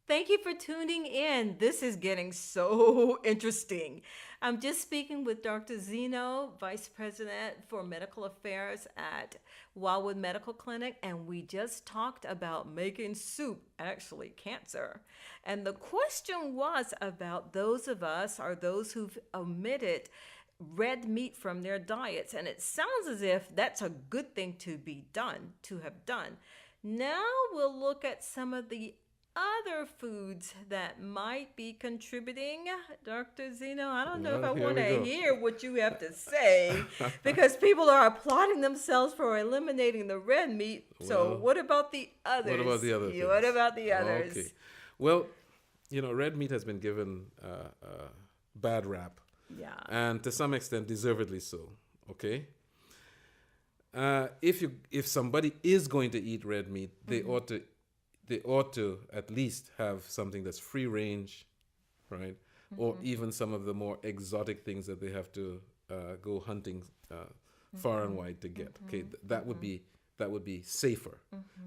Thank you for tuning in. This is getting so interesting. I'm just speaking with Dr. Zeno, Vice President for Medical Affairs at Wildwood Medical Clinic, and we just talked about making soup, actually, cancer. And the question was about those of us or those who've omitted red meat from their diets. And it sounds as if that's a good thing to be done, to have done. Now we'll look at some of the other foods that might be contributing. Dr. Zeno, I don't know if Well, I here want we to go. hear what you have to say because people are applauding themselves for eliminating the red meat. So, Well, what about the what about others? the other Yeah, what things? about the Okay. others? Well, red meat has been given bad rap, Yeah. and to some extent, deservedly so. Okay. If somebody is going to eat red meat, they ought to at least have something that's free range, right? Or even some of the more exotic things that they have to go hunting far and wide to get. Okay, that would be safer.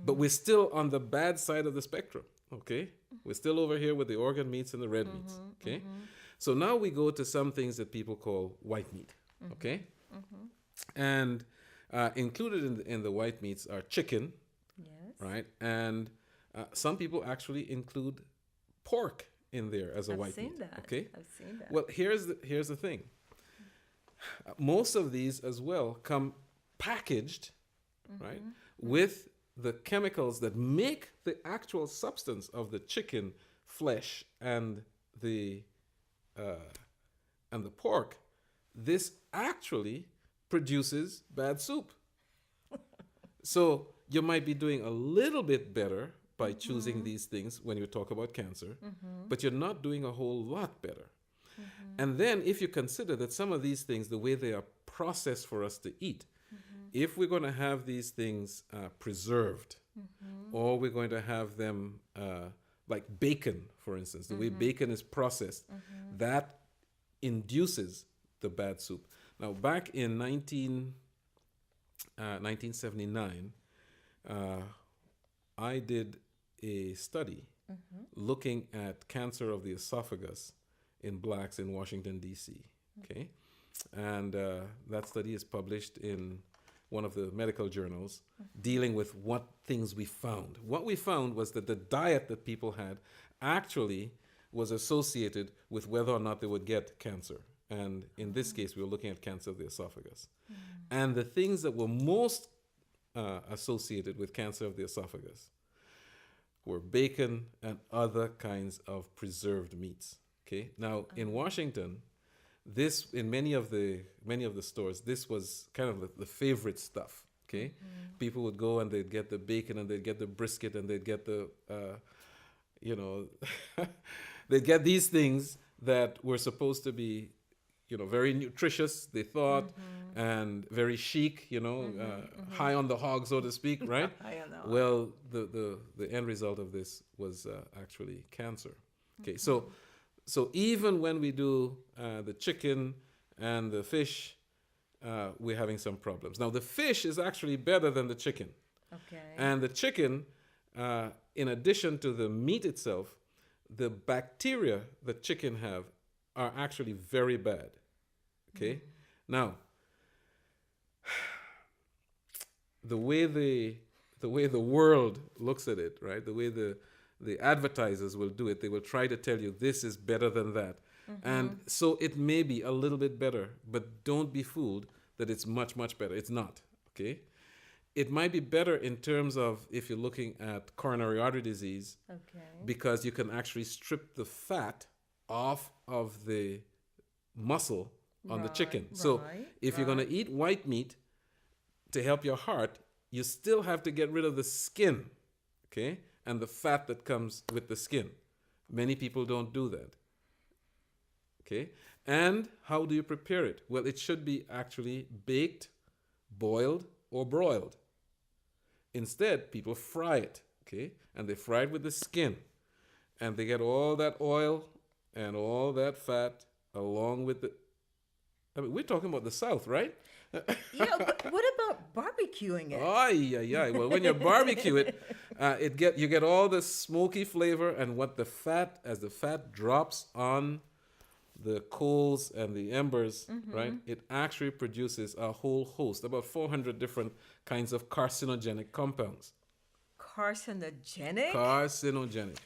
But we're still on the bad side of the spectrum. Okay, we're still over here with the organ meats and the red meats. Okay, so now we go to some things that people call white meat. Okay, and included in the white meats are chicken, Yes. right? And some people actually include pork in there as a I've white seen meat. that. Okay. I've seen that. Well, here's the thing. Most of these as well come packaged, right, with the chemicals that make the actual substance of the chicken flesh the uh, and the pork. This actually produces bad soup. So you might be doing a little bit better by choosing these things when you talk about cancer, but you're not doing a whole lot better. And then if you consider that some of these things, the way they are processed for us to eat, if we're going to have these things preserved, or we're going to have them like bacon, for instance, the way bacon is processed, that induces the bad soup. Now, back in 1979, I did a study looking at cancer of the esophagus in blacks in Washington, D.C. Okay, and that study is published in one of the medical journals dealing with what things we found. What we found was that the diet that people had actually was associated with whether or not they would get cancer. And in this case, we were looking at cancer of the esophagus. And the things that were most associated with cancer of the esophagus were bacon and other kinds of preserved meats. Okay. Now in Washington, this in many of the stores, this was kind of the favorite stuff. Okay, people would go and they'd get the bacon and they'd get the brisket and they'd get the, you know, they'd get these things that were supposed to be, very nutritious, they thought, and very chic, high on the hog, so to speak, right? I don't know. Well, the end result of this was actually cancer. Okay, so even when we do the chicken and the fish, we're having some problems. Now, the fish is actually better than the chicken. Okay. And the chicken, in addition to the meat itself, the bacteria that chicken have are actually very bad. Okay? Now, the way the world looks at it, right? The way the advertisers will do it, they will try to tell you this is better than that. And so it may be a little bit better, but don't be fooled that it's much, much better. It's not. Okay? It might be better in terms of if you're looking at coronary artery disease, Okay. because you can actually strip the fat off of the muscle on the chicken. So right, if you're going to eat white meat to help your heart, you still have to get rid of the skin, okay? And the fat that comes with the skin. Many people don't do that. Okay? And how do you prepare it? Well, it should be actually baked, boiled, or broiled. Instead, people fry it, okay? And they fry it with the skin. And they get all that oil and all that fat along with the. I mean, we're talking about the South, right? Yeah, but what about barbecuing it? Oh yeah, yeah. Well, when you barbecue it, you get all the smoky flavor, and what the fat as the fat drops on the coals and the embers, right? It actually produces a whole host, about 400 different kinds of carcinogenic compounds. Carcinogenic? Carcinogenic.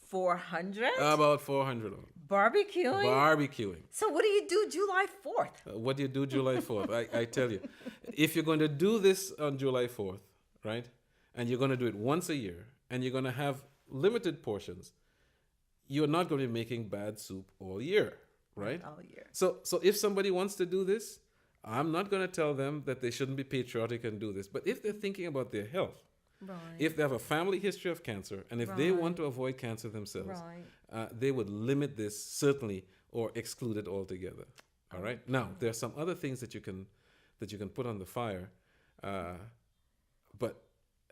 400? About 400 of them. Barbecuing? Barbecuing. So what do you do July 4th? What do you do July 4th? I tell you, if you're going to do this on July 4th, right, and you're going to do it once a year, and you're going to have limited portions, you're not going to be making bad soup all year, right? All year. So if somebody wants to do this, I'm not going to tell them that they shouldn't be patriotic and do this. But if they're thinking about their health, Right. if they have a family history of cancer, and if they Right. want to avoid cancer themselves, Right. they would limit this certainly or exclude it altogether. All right. Now there are some other things that you can put on the fire, but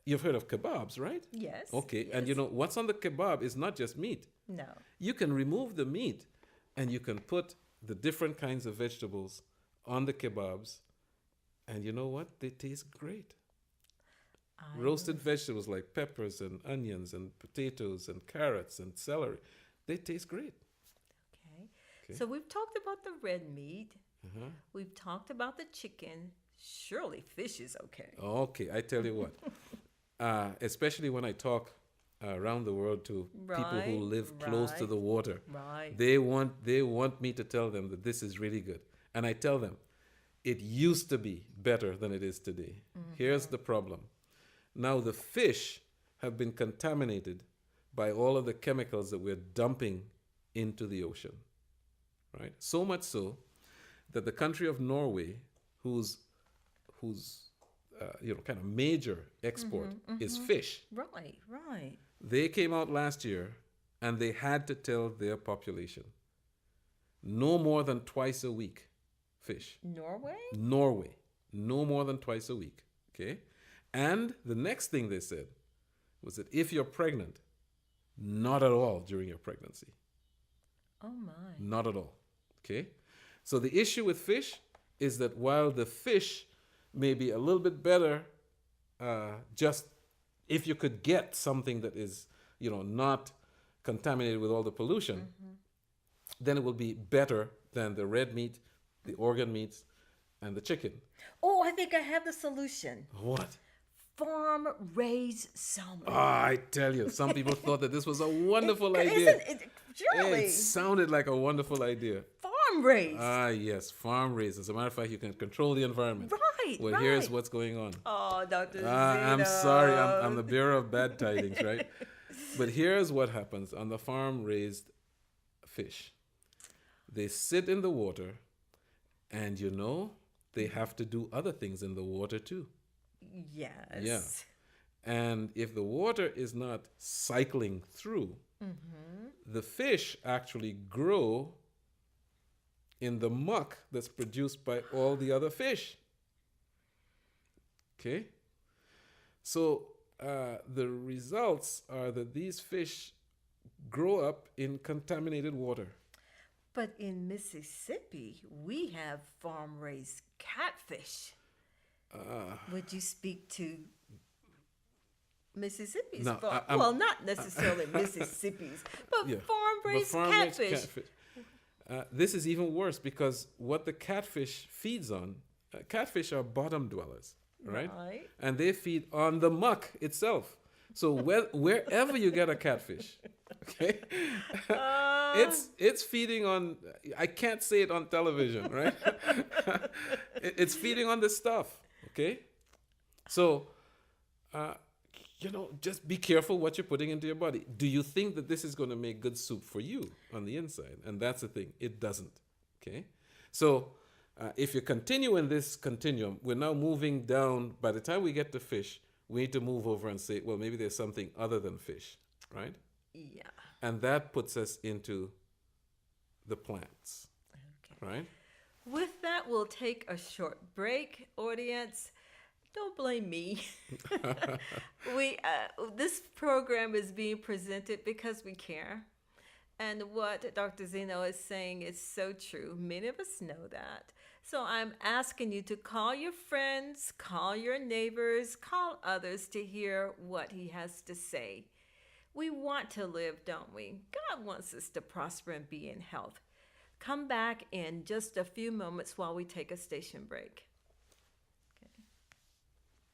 you've heard of kebabs, right? Yes. Okay. And yes. what's on the kebab is not just meat. No. You can remove the meat, and you can put the different kinds of vegetables on the kebabs, and you know what? They taste great. Roasted vegetables like peppers and onions and potatoes and carrots and celery, they taste great. Okay. Okay. So we've talked about the red meat. Uh-huh. We've talked about the chicken. Surely fish is okay. Okay, I tell you what, especially when I talk around the world to people who Right, live close to right. the water, Right. they want me to tell them that this is really good, and I tell them it used to be better than it is today. Here's the problem. Now the fish have been contaminated by all of the chemicals that we're dumping into the ocean, right? So much so that the country of Norway, whose kind of major export is fish, Right. Right. they came out last year and they had to tell their population no more than twice a week fish. Norway? Norway, no more than twice a week. Okay. And the next thing they said was that if you're pregnant, not at all during your pregnancy. Oh my. Not at all. Okay. So the issue with fish is that while the fish may be a little bit better, just if you could get something that is, not contaminated with all the pollution, then it will be better than the red meat, the organ meats, and the chicken. Oh, I think I have the solution. What? Farm raised salmon. I tell you, some people thought that this was a wonderful idea. Isn't it? Surely. It sounded like a wonderful idea. Farm raised. Yes, farm raised. As a matter of fact, you can control the environment. Right. Well, right. here's what's going on. Oh, Dr. I'm Zito. sorry, I'm the bearer of bad tidings, right? But here's what happens on the farm raised fish. They sit in the water, and they have to do other things in the water too. Yes. Yeah. And if the water is not cycling through, the fish actually grow in the muck that's produced by all the other fish. Okay? So the results are that these fish grow up in contaminated water. But in Mississippi, we have farm raised catfish. Would you speak to Mississippi's No, farm? I'm- Well, not necessarily Mississippi's, but Yeah. farm But raised farm-raised catfish. This is even worse because what the catfish feeds on, catfish are bottom dwellers, right? Right. And they feed on the muck itself. So wherever you get a catfish, okay, it's feeding on. I can't say it on television, right? It's feeding on this stuff, okay. So, just be careful what you're putting into your body. Do you think that this is going to make good soup for you on the inside? And that's the thing. It doesn't, okay. So, if you continue in this continuum, we're now moving down. By the time we get to fish, we need to move over and say, well, maybe there's something other than fish, right? Yeah. And that puts us into the plants, Okay. right? With that, we'll take a short break, audience. Don't blame me. This program is being presented because we care. And what Dr. Zeno is saying is so true. Many of us know that. So I'm asking you to call your friends, call your neighbors, call others to hear what he has to say. We want to live, don't we? God wants us to prosper and be in health. Come back in just a few moments while we take a station break.